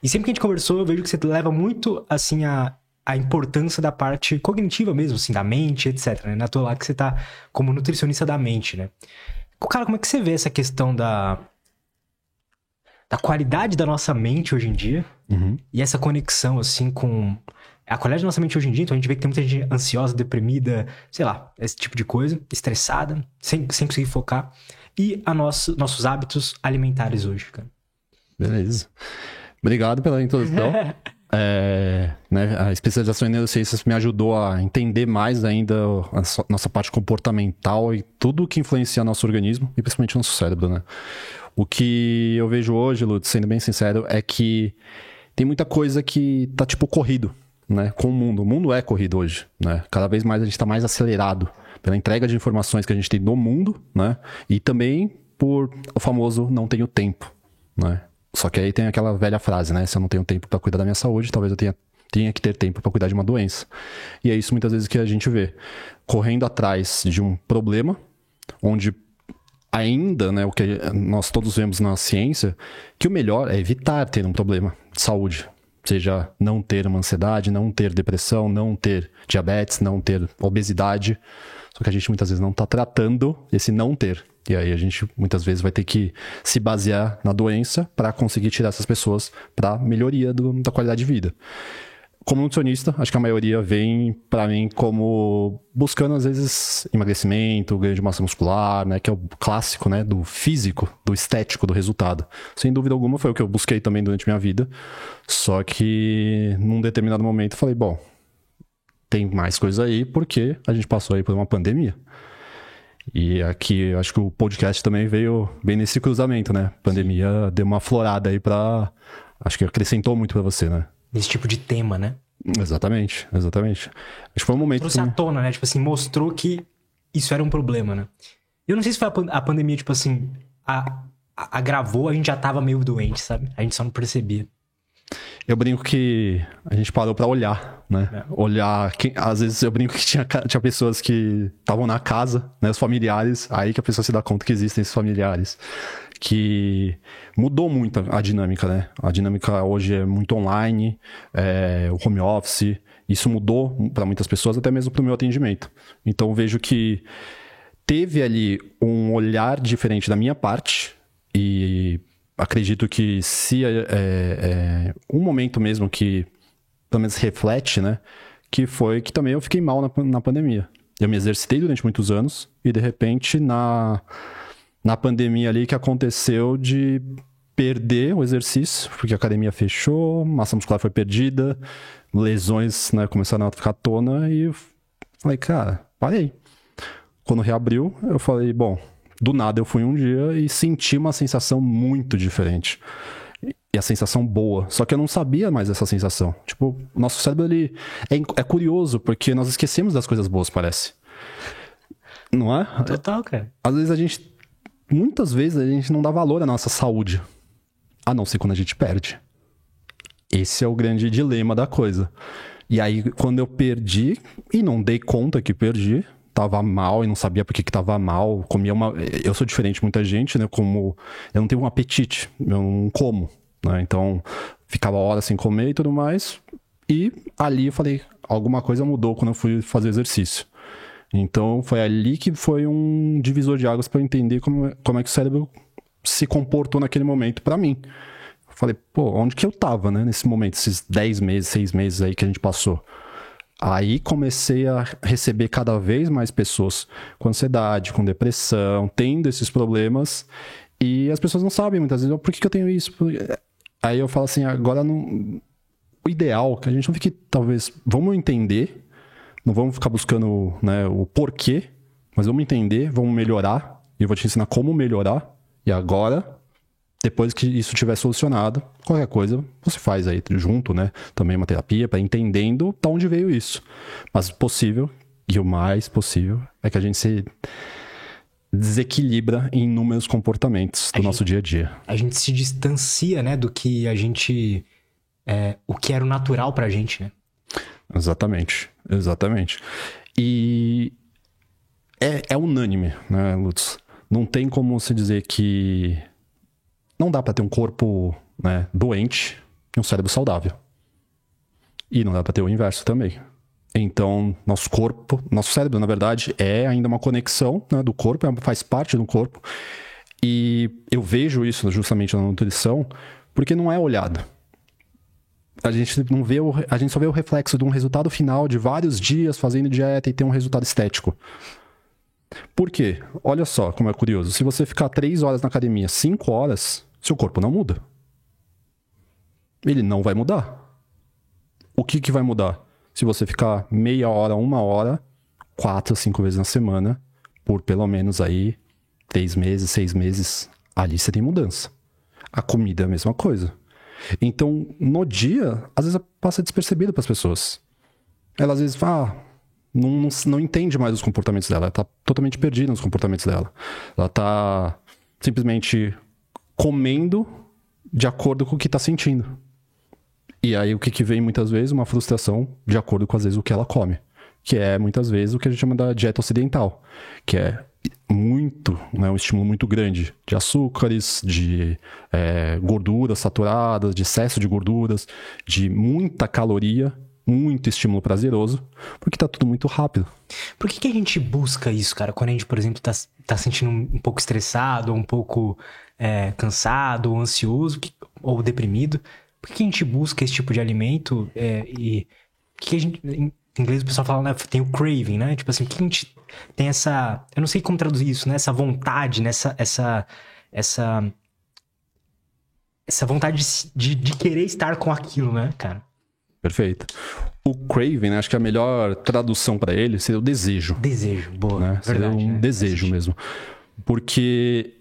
E sempre que a gente conversou, eu vejo que você leva muito, assim, a importância da parte cognitiva mesmo, assim, da mente, etc, né? Na tua lá que você tá como nutricionista da mente, né? Cara, como é que você vê essa questão da qualidade da nossa mente hoje em dia e essa conexão, assim, com a qualidade da nossa mente hoje em dia? Então a gente vê que tem muita gente ansiosa, deprimida, sei lá, esse tipo de coisa, estressada, sem conseguir focar. E nossos hábitos alimentares hoje, cara. Beleza. Obrigado pela introdução. Né, a especialização em neurociências me ajudou a entender mais ainda a nossa parte comportamental e tudo que influencia nosso organismo e principalmente o nosso cérebro, né? O que eu vejo hoje, Lutz, sendo bem sincero, é que tem muita coisa que tá tipo corrido, né? Com o mundo. O mundo é corrido hoje, né? Cada vez mais a gente tá mais acelerado pela entrega de informações que a gente tem no mundo, né? E também por o famoso não tenho tempo, né? Só que aí tem aquela velha frase, né? Se eu não tenho tempo para cuidar da minha saúde, talvez eu tenha que ter tempo para cuidar de uma doença. E é isso muitas vezes que a gente vê. Correndo atrás de um problema, onde ainda, né, o que nós todos vemos na ciência, que o melhor é evitar ter um problema de saúde. Seja não ter uma ansiedade, não ter depressão, não ter diabetes, não ter obesidade. Só que a gente muitas vezes não está tratando esse não ter. E aí a gente muitas vezes vai ter que se basear na doença para conseguir tirar essas pessoas para melhoria da qualidade de vida. Como nutricionista, acho que a maioria vem para mim como buscando às vezes emagrecimento, ganho de massa muscular, né, que é o clássico, né, do físico, do estético, do resultado. Sem dúvida alguma foi o que eu busquei também durante minha vida. Só que num determinado momento eu falei, bom, tem mais coisa aí porque a gente passou aí por uma pandemia. E aqui, acho que o podcast também veio bem nesse cruzamento, né? A pandemia deu uma florada aí acho que acrescentou muito pra você, né? Nesse tipo de tema, né? Exatamente. Acho que foi um momento... Trouxe à tona, né? Tipo assim, mostrou que isso era um problema, né? Eu não sei se foi a pandemia, tipo assim, agravou, a gente já tava meio doente, sabe? A gente só não percebia. Eu brinco que a gente parou pra olhar, né? Olhar... Às vezes eu brinco que tinha pessoas que estavam na casa, né? Os familiares, aí que a pessoa se dá conta que existem esses familiares. Que mudou muito a dinâmica, né? A dinâmica hoje é muito online, o home office. Isso mudou para muitas pessoas, até mesmo pro meu atendimento. Então eu vejo que teve ali um olhar diferente da minha parte e... acredito que se um momento mesmo que pelo menos reflete, né? Que foi que também eu fiquei mal na pandemia. Eu me exercitei durante muitos anos e de repente na pandemia ali que aconteceu de perder o exercício, porque a academia fechou, massa muscular foi perdida, lesões, né, começaram a ficar à tona e eu falei, cara, parei. Quando reabriu, eu falei, bom, do nada eu fui um dia e senti uma sensação muito diferente. E a sensação boa. Só que eu não sabia mais dessa sensação. Tipo, o nosso cérebro, ele é curioso, porque nós esquecemos das coisas boas, parece. Não é? Total, cara. Às vezes muitas vezes a gente não dá valor à nossa saúde. A não ser quando a gente perde. Esse é o grande dilema da coisa. E aí, quando eu perdi, e não dei conta que perdi, tava mal e não sabia por que tava mal, comia eu sou diferente de muita gente, né, como eu não tenho um apetite, eu não como, né, então ficava horas sem comer e tudo mais, e ali eu falei, alguma coisa mudou quando eu fui fazer exercício. Então foi ali que foi um divisor de águas para eu entender como é que o cérebro se comportou naquele momento para mim. Falei, pô, onde que eu tava, né, nesse momento, esses 10 meses, 6 meses aí que a gente passou. Aí comecei a receber cada vez mais pessoas com ansiedade, com depressão, tendo esses problemas. E as pessoas não sabem muitas vezes, por que eu tenho isso? Aí eu falo assim, agora não... O ideal, que a gente não fique, talvez, vamos entender, não vamos ficar buscando, né, o porquê, mas vamos entender, vamos melhorar. E eu vou te ensinar como melhorar. E agora... Depois que isso estiver solucionado, qualquer coisa você faz aí junto, né? Também uma terapia para entendendo de onde veio isso. Mas possível, e o mais possível, é que a gente se desequilibra em inúmeros comportamentos do nosso dia a dia. A gente se distancia, né, do que a gente... o que era o natural pra gente, né? Exatamente. E é unânime, né, Lutz? Não tem como se dizer que... Não dá pra ter um corpo, né, doente, e um cérebro saudável. E não dá pra ter o inverso também. Então, nosso cérebro, na verdade, é ainda uma conexão, né, do corpo, faz parte do corpo. E eu vejo isso justamente na nutrição, porque não é olhado. A gente só vê o reflexo de um resultado final de vários dias fazendo dieta e ter um resultado estético. Por quê? Olha só como é curioso. Se você ficar 3 horas na academia, 5 horas, seu corpo não muda. Ele não vai mudar. O que vai mudar? Se você ficar meia hora, 1 hora, 4, 5 vezes na semana, por pelo menos aí 3 meses, 6 meses, ali você tem mudança. A comida é a mesma coisa. Então, no dia, às vezes passa despercebido para as pessoas. Ela às vezes fala, não entende mais os comportamentos dela. Ela tá totalmente perdida nos comportamentos dela. Ela tá simplesmente comendo de acordo com o que tá sentindo. E aí o que vem muitas vezes? Uma frustração de acordo com, às vezes, o que ela come. Que é, muitas vezes, o que a gente chama da dieta ocidental. Que é um estímulo muito grande de açúcares, de gorduras saturadas, de excesso de gorduras, de muita caloria, muito estímulo prazeroso, porque tá tudo muito rápido. Por que a gente busca isso, cara? Quando a gente, por exemplo, tá sentindo um pouco estressado, ou um pouco cansado, ou ansioso, ou deprimido, por que a gente busca esse tipo de alimento? E que a gente... Em inglês o pessoal fala, né? Tem o craving, né? Tipo assim, por que a gente tem essa... Eu não sei como traduzir isso, né? Essa vontade, né? Essa vontade de querer estar com aquilo, né, cara? Perfeito. O craving, né? Acho que a melhor tradução para ele seria o desejo. Desejo, boa. Né? Seria Verdade, desejo mesmo. Porque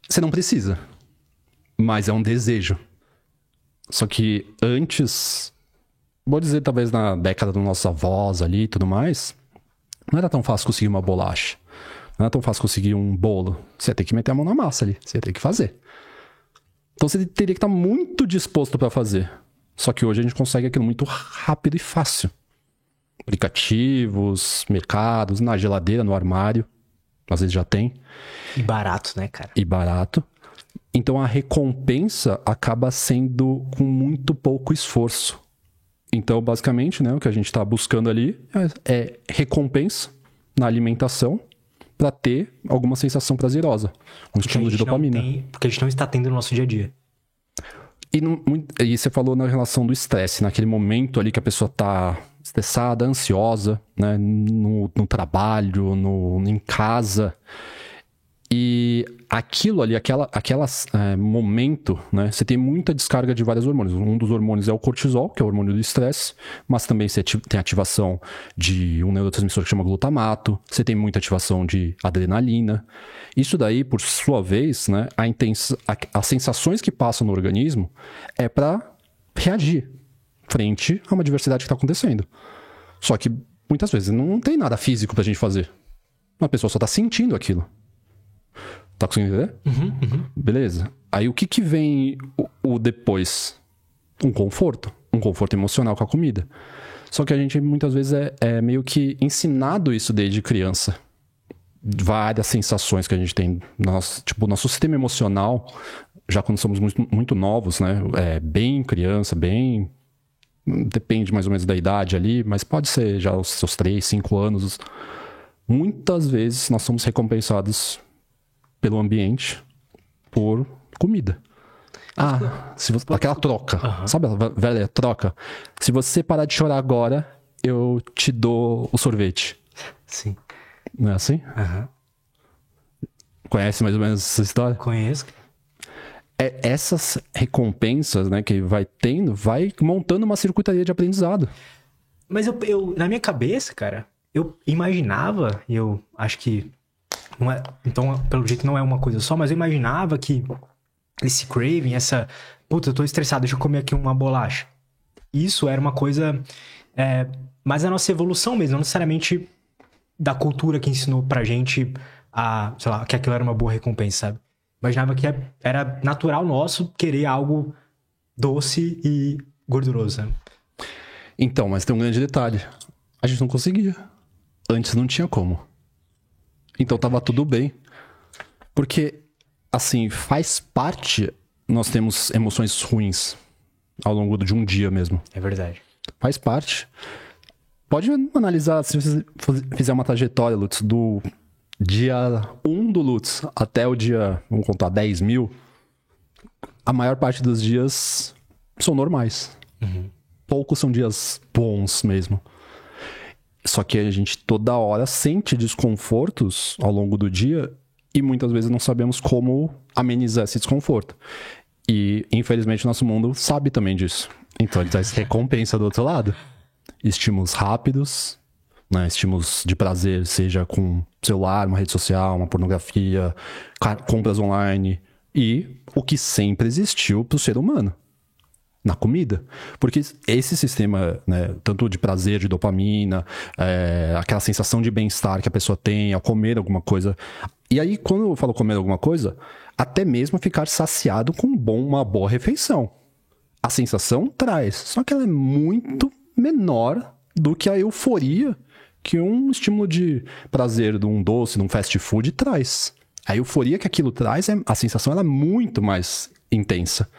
você não precisa, mas é um desejo. Só que antes, vou dizer talvez na década dos nossos avós ali e tudo mais, não era tão fácil conseguir uma bolacha. Não era tão fácil conseguir um bolo. Você ia ter que meter a mão na massa ali. Você ia ter que fazer. Então você teria que estar muito disposto para fazer. Só que hoje a gente consegue aquilo muito rápido e fácil. Aplicativos, mercados, na geladeira, no armário. Às vezes já tem. E barato, né, cara? E barato. Então a recompensa acaba sendo com muito pouco esforço. Então, basicamente, né, o que a gente está buscando ali é recompensa na alimentação para ter alguma sensação prazerosa. Um estímulo de dopamina. Porque a gente não está tendo no nosso dia a dia. E você falou na relação do estresse, naquele momento ali que a pessoa tá estressada, ansiosa, né, no trabalho, em casa. E aquilo ali, momento, né, você tem muita descarga de vários hormônios. Um dos hormônios é o cortisol, que é o hormônio do estresse, mas também você tem ativação de um neurotransmissor que chama glutamato, você tem muita ativação de adrenalina. Isso daí, por sua vez, né, as sensações que passam no organismo é para reagir frente a uma diversidade que está acontecendo. Só que muitas vezes não tem nada físico pra gente fazer. Uma pessoa só tá sentindo aquilo. Tá conseguindo entender? Uhum. Beleza. Aí o que vem o depois? Um conforto emocional com a comida. Só que a gente muitas vezes é meio que ensinado isso desde criança. Várias sensações que a gente tem. Nosso sistema emocional, já quando somos muito, muito novos, né? Bem criança, bem... Depende mais ou menos da idade ali, mas pode ser já os seus 3, 5 anos. Muitas vezes nós somos recompensados pelo ambiente por comida. Aquela troca. Uhum. Sabe a velha troca? Se você parar de chorar agora, eu te dou o sorvete. Sim. Não é assim? Uhum. Conhece mais ou menos essa história? Conheço. Essas recompensas, né, que vai tendo, vai montando uma circuitaria de aprendizado. Mas eu na minha cabeça, cara, eu imaginava, e eu acho que não é, então, pelo jeito não é uma coisa só, mas eu imaginava que esse craving, puta, eu tô estressado, deixa eu comer aqui uma bolacha. Isso era uma coisa mais a nossa evolução mesmo, não necessariamente da cultura que ensinou pra gente sei lá, que aquilo era uma boa recompensa, sabe? Imaginava que era natural nosso querer algo doce e gorduroso, sabe? Então, mas tem um grande detalhe. A gente não conseguia. Antes não tinha como. Então tava tudo bem. Porque, assim, faz parte... Nós temos emoções ruins. ao longo de um dia mesmo. É verdade. Faz parte. Pode analisar, se você fizer uma trajetória, Lutz, do dia 1 do Lutz até o dia, vamos contar, 10.000, a maior parte dos dias são normais. Poucos são dias bons mesmo. Só que a gente toda hora sente desconfortos ao longo do dia e muitas vezes não sabemos como amenizar esse desconforto. E, infelizmente, o nosso mundo sabe também disso. Então, ele traz recompensa do outro lado. Estímulos rápidos, né? Estímulos de prazer, seja com celular, uma rede social, uma pornografia, compras online. E o que sempre existiu para o ser humano. Na comida. Porque esse sistema, né, tanto de prazer, de dopamina, aquela sensação de bem-estar que a pessoa tem ao comer alguma coisa. E aí, quando eu falo comer alguma coisa, até mesmo ficar saciado com uma boa refeição. A sensação traz, só que ela é muito menor do que a euforia que um estímulo de prazer de um doce, de um fast food traz. A euforia que aquilo traz, a sensação ela é muito mais intensa.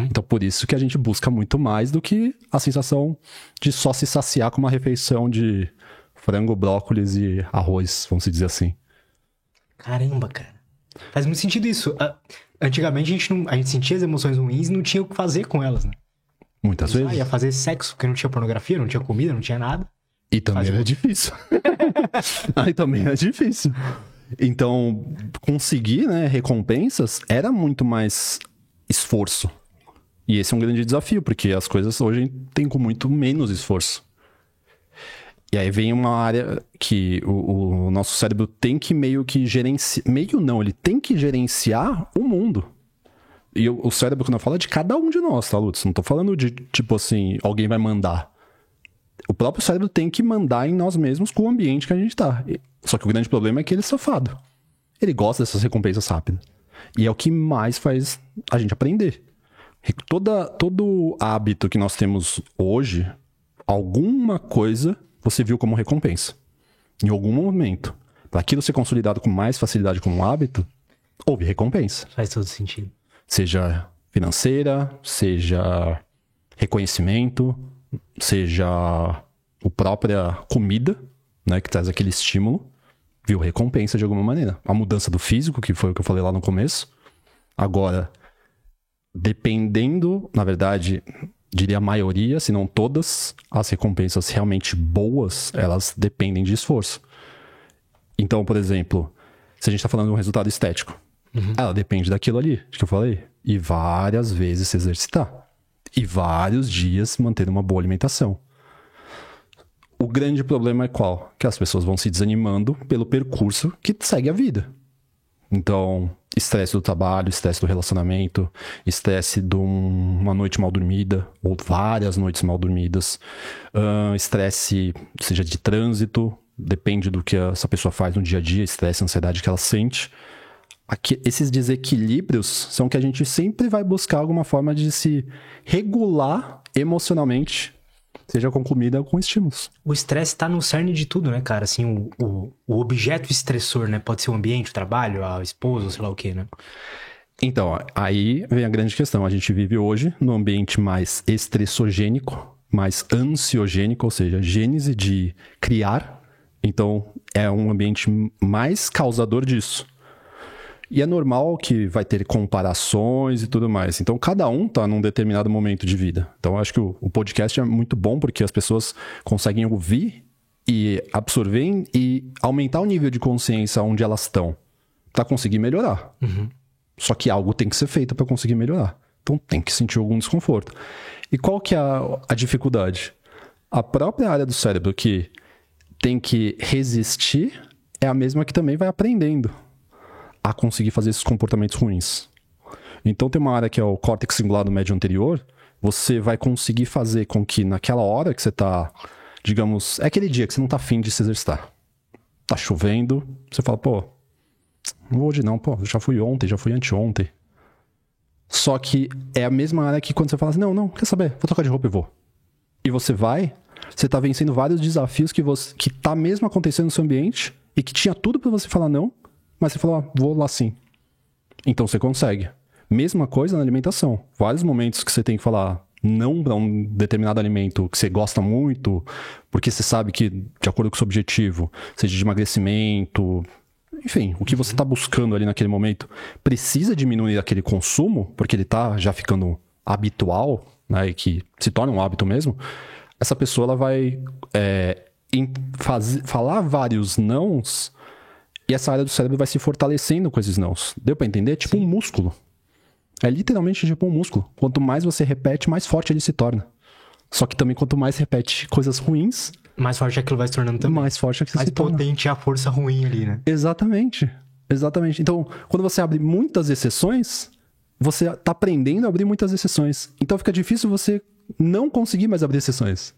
Então, por isso que a gente busca muito mais do que a sensação de só se saciar com uma refeição de frango, brócolis e arroz, vamos dizer assim. Caramba, cara. Faz muito sentido isso. Antigamente a gente sentia as emoções ruins e não tinha o que fazer com elas, né? Muitas vezes. Ia fazer sexo, porque não tinha pornografia, não tinha comida, não tinha nada. E também era difícil. Aí também era difícil. Então, conseguir, né, recompensas era muito mais esforço. E esse é um grande desafio, porque as coisas hoje tem com muito menos esforço. E aí vem uma área que o nosso cérebro tem que meio que gerenciar... Meio não, ele tem que gerenciar o mundo. E o cérebro, quando eu falo, é de cada um de nós, tá, Lutz? Não tô falando de, tipo assim, alguém vai mandar. O próprio cérebro tem que mandar em nós mesmos com o ambiente que a gente tá. Só que o grande problema é que ele é safado. Ele gosta dessas recompensas rápidas. E é o que mais faz a gente aprender. Todo hábito que nós temos hoje, alguma coisa você viu como recompensa. Em algum momento. Para aquilo ser consolidado com mais facilidade como um hábito, houve recompensa. Faz todo sentido. Seja financeira, seja reconhecimento, seja a própria comida, né, que traz aquele estímulo, viu recompensa de alguma maneira. A mudança do físico, que foi o que eu falei lá no começo. Agora, dependendo, na verdade, diria a maioria, se não todas, as recompensas realmente boas, elas dependem de esforço. Então, por exemplo, se a gente está falando de um resultado estético, ela depende daquilo ali, que eu falei. E várias vezes se exercitar. E vários dias manter uma boa alimentação. O grande problema é qual? Que as pessoas vão se desanimando pelo percurso que segue a vida. Então, estresse do trabalho, estresse do relacionamento, estresse de uma noite mal dormida, ou várias noites mal dormidas, estresse, seja de trânsito, depende do que essa pessoa faz no dia a dia, estresse, ansiedade que ela sente. Esses desequilíbrios são que a gente sempre vai buscar alguma forma de se regular emocionalmente, seja com comida ou com estímulos. O estresse tá no cerne de tudo, né, cara? Assim, o objeto estressor, né? Pode ser o ambiente, o trabalho, a esposa, sei lá o quê, né? Então, aí vem a grande questão. A gente vive hoje num ambiente mais estressogênico, mais ansiogênico, ou seja, gênese de criar. Então, é um ambiente mais causador disso. E é normal que vai ter comparações e tudo mais. Então, cada um tá num determinado momento de vida. Então, eu acho que o podcast é muito bom porque as pessoas conseguem ouvir e absorver e aumentar o nível de consciência onde elas estão para conseguir melhorar. Só que algo tem que ser feito para conseguir melhorar. Então, tem que sentir algum desconforto. E qual que é a dificuldade? A própria área do cérebro que tem que resistir é a mesma que também vai aprendendo a conseguir fazer esses comportamentos ruins. Então tem uma área que é o córtex cingulado médio anterior, você vai conseguir fazer com que naquela hora que você tá, digamos, é aquele dia que você não tá afim de se exercitar. Tá chovendo, você fala, pô, não vou hoje não, pô, já fui ontem, já fui anteontem. Só que é a mesma área que quando você fala assim, não, quer saber, vou trocar de roupa e vou. E você vai, você tá vencendo vários desafios que tá mesmo acontecendo no seu ambiente e que tinha tudo pra você falar não, mas você falou, vou lá sim. Então você consegue. Mesma coisa na alimentação. Vários momentos que você tem que falar não para um determinado alimento que você gosta muito, porque você sabe que, de acordo com o seu objetivo, seja de emagrecimento, enfim, o que você está buscando ali naquele momento, precisa diminuir aquele consumo, porque ele está já ficando habitual, né, e que se torna um hábito mesmo, essa pessoa ela vai falar vários nãos e essa área do cérebro vai se fortalecendo com esses nãos. Deu pra entender? Tipo um músculo. É literalmente tipo um músculo. Quanto mais você repete, mais forte ele se torna. Só que também quanto mais repete coisas ruins... mais forte aquilo vai se tornando também. Mais forte aquilo se torna. Mais potente é a força ruim ali, né? Exatamente. Exatamente. Então, quando você abre muitas exceções, você tá aprendendo a abrir muitas exceções. Então fica difícil você não conseguir mais abrir exceções.